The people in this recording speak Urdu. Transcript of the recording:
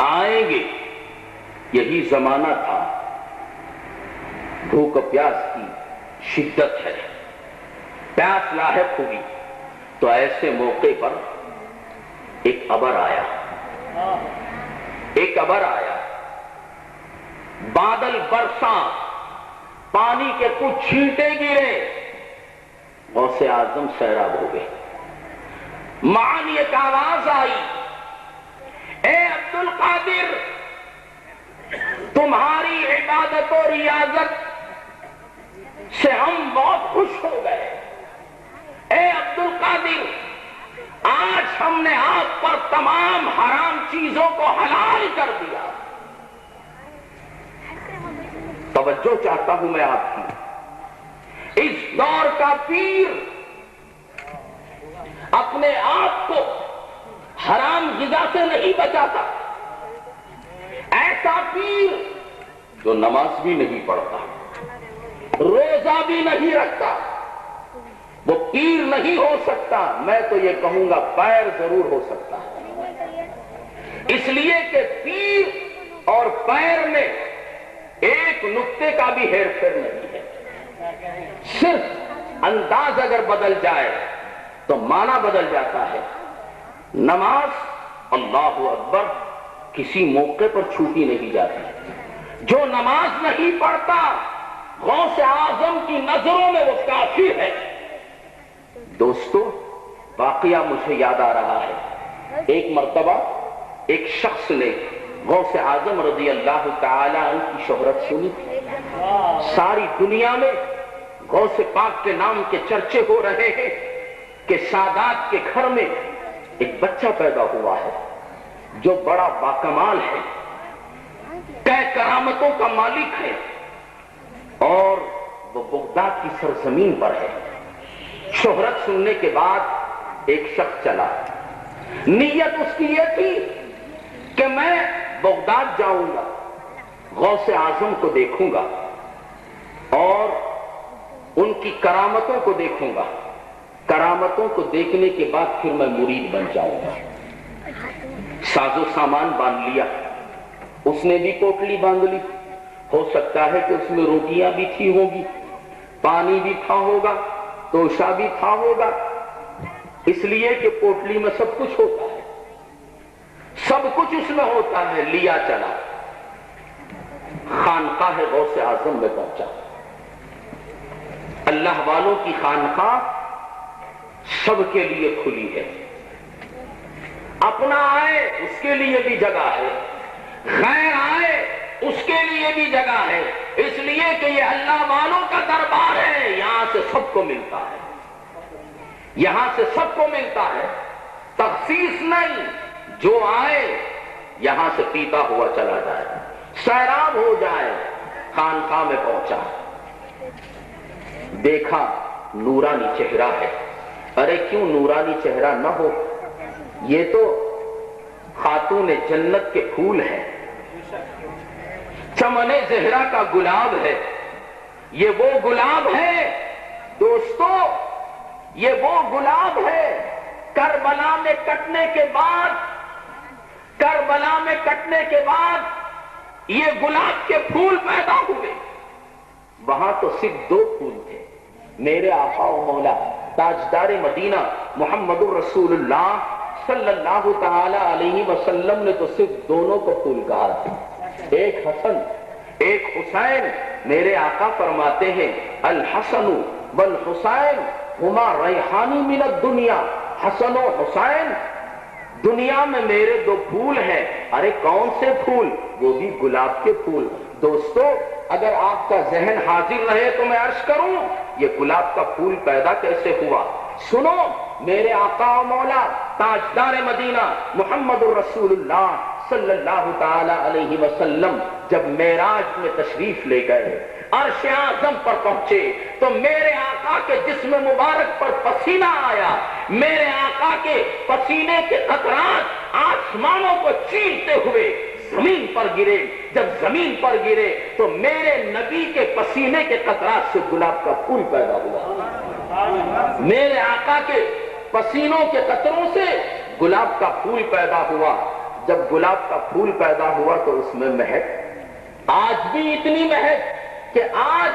آئیں گے، یہی زمانہ تھا، بھوک پیاس کی شدت ہے، پیاس لاحق ہوئی، تو ایسے موقع پر ایک ابر آیا، ایک ابر آیا، بادل برساں، پانی کے کچھ چھینٹے گرے، غوث اعظم سیراب ہو گئے۔ معانی ایک آواز آئی، اے عبد القادر، تمہاری عبادت و ریاضت سے ہم بہت خوش ہو گئے۔ اے عبد القادر، آج ہم نے آپ پر تمام حرام چیزوں کو حلال کر دیا۔ توجہ چاہتا ہوں میں آپ کی، اس دور کا پیر اپنے آپ کو حرام غذا سے نہیں بچاتا، ایسا پیر جو نماز بھی نہیں پڑھتا، روزہ بھی نہیں رکھتا، وہ پیر نہیں ہو سکتا۔ میں تو یہ کہوں گا پیر ضرور ہو سکتا ہے، اس لیے کہ پیر اور پیر میں ایک نقطے کا بھی ہیر پھیر نہیں ہے، صرف انداز اگر بدل جائے تو معنی بدل جاتا ہے۔ نماز اللہ اکبر کسی موقع پر چھوٹی نہیں جاتی، جو نماز نہیں پڑھتا غوث اعظم کی نظروں میں وہ کافر ہے۔ دوستو، واقعہ مجھے یاد آ رہا ہے، ایک مرتبہ ایک شخص نے غوث اعظم رضی اللہ تعالی عنہ کی شہرت سنی، ساری دنیا میں غوث پاک کے نام کے چرچے ہو رہے ہیں کہ سادات کے گھر میں ایک بچہ پیدا ہوا ہے جو بڑا باکمال ہے، کئی کرامتوں کا مالک ہے، اور وہ بغداد کی سرزمین پر ہے۔ شہرت سننے کے بعد ایک شخص چلا، نیت اس کی یہ تھی کہ میں بغداد جاؤں گا، غوث اعظم کو دیکھوں گا اور ان کی کرامتوں کو دیکھوں گا، کرامتوں کو دیکھنے کے بعد پھر میں مرید بن جاؤں گا۔ ساز و سامان باندھ لیا، اس نے بھی پوٹلی باندھ لی، ہو سکتا ہے کہ اس میں روٹیاں بھی تھی ہوگی، پانی بھی تھا ہوگا، توشہ بھی تھا ہوگا، اس لیے کہ پوٹلی میں سب کچھ ہوتا ہے، سب کچھ اس میں ہوتا ہے۔ لیا چلا، خانقاہ غوث اعظم میں پہنچا۔ اللہ والوں کی خانقاہ سب کے لیے کھلی ہے، اپنا آئے اس کے لیے بھی جگہ ہے، غیر آئے اس کے لیے بھی جگہ ہے، اس لیے کہ یہ اللہ والوں کا دربار ہے، یہاں سے سب کو ملتا ہے، یہاں سے سب کو ملتا ہے، تخصیص نہیں، جو آئے یہاں سے پیتا ہوا چلا جائے، سیراب ہو جائے۔ خانقاہ میں پہنچا، دیکھا نورانی چہرہ ہے، ارے کیوں نورانی چہرہ نہ ہو، یہ تو خاتون جنت کے پھول ہیں، چمن زہرا کا گلاب ہے، یہ وہ گلاب ہے دوستو، یہ وہ گلاب ہے۔ کربلا میں کٹنے کے بعد، کربلا میں کٹنے کے بعد یہ گلاب کے پھول پیدا ہوئے، وہاں تو صرف دو پھول تھے۔ میرے آقا و مولا تاجدار مدینہ محمد الرسول اللہ صلی اللہ تعالی علیہ وسلم نے تو صرف دونوں کو پھول کہا تھا، ایک حسن ایک حسین۔ میرے آقا فرماتے ہیں الحسن والحسین ہما ریحانی من الدنیا، حسن و حسین دنیا میں میرے دو پھول ہیں۔ ارے کون سے پھول؟ وہ بھی گلاب کے پھول۔ دوستو، اگر آپ کا ذہن حاضر رہے تو میں عرض کروں یہ گلاب کا پھول پیدا کیسے ہوا؟ سنو، میرے آقا و مولا تاجدار مدینہ محمد الرسول اللہ صلی اللہ تعالی علیہ وسلم جب معراج میں تشریف لے گئے، عرش اعظم پر پہنچے تو میرے آقا کے جسم مبارک پر پسینہ آیا، میرے آقا کے پسینے کے قطرات آسمانوں کو چیرتے ہوئے زمین پر گرے۔ جب زمین پر گرے تو میرے نبی کے پسینے کے قطرات سے گلاب کا پھول پیدا ہوا، میرے آقا کے پسینوں کے قطروں سے گلاب کا پھول پیدا ہوا۔ جب گلاب کا پھول پیدا ہوا تو اس میں مہک، آج بھی اتنی مہک کہ آج